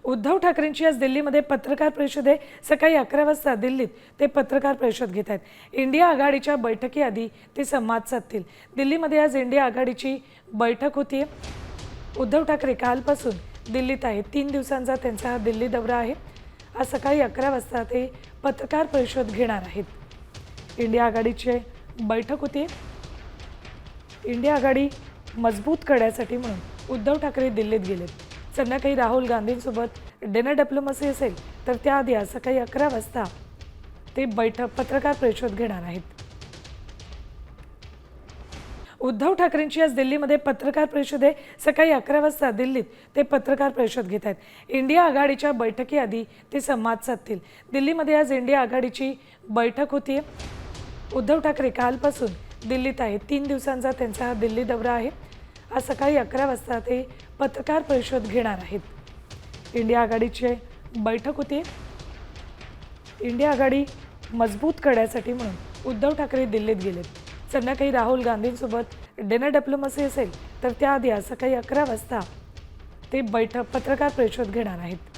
उद्धव ठाकरेंची आज दिल्लीमध्ये पत्रकार परिषद आहे। सकाळी 11 वाजता दिल्लीत ते पत्रकार परिषद घेत आहेत। इंडिया आघाडीच्या बैठकीआधी ते संवाद साधतील। दिल्लीमध्ये आज इंडिया आघाडीची बैठक होतीये। उद्धव ठाकरे कालपासून दिल्लीत आहेत। 3 दिवसांचा त्यांचा हा दिल्ली दौरा आहे। आज सकाळी 11 वाजता ते पत्रकार परिषद घेणार आहेत। इंडिया आघाडीची बैठक होतीये। इंडिया आघाडी मजबूत करण्यासाठी म्हणून उद्धव ठाकरे दिल्लीत गेलेत। संध्याकाळी राहुल गांधींसोबत डिनर डिप्लोमसी असेल, तर त्याआधी आज सकाळी 11 वाजता ते पत्रकार परिषद घेणार आहेत। उद्धव ठाकरेंची आज दिल्लीमध्ये पत्रकार परिषद आहे। सकाळी 11 वाजता दिल्लीत ते पत्रकार परिषद घेत आहेत। इंडिया आघाडीच्या बैठकीआधी ते संवाद साधतील। दिल्लीमध्ये आज इंडिया आघाडीची बैठक होतीये। उद्धव ठाकरे कालपासून दिल्लीत आहेत। 3 दिवसांचा त्यांचा हा दिल्ली दौरा आहे। आज सकाळी 11 वाजता ते पत्रकार परिषद घेणार आहेत। इंडिया आघाडीची बैठक होती। इंडिया आघाडी मजबूत करण्यासाठी म्हणून उद्धव ठाकरे दिल्लीत गेलेत। संध्याकाळी राहुल गांधींसोबत डिनर डिप्लोमसी असेल, तर त्याआधी आज सकाळी 11 वाजता ते पत्रकार परिषद घेणार आहेत।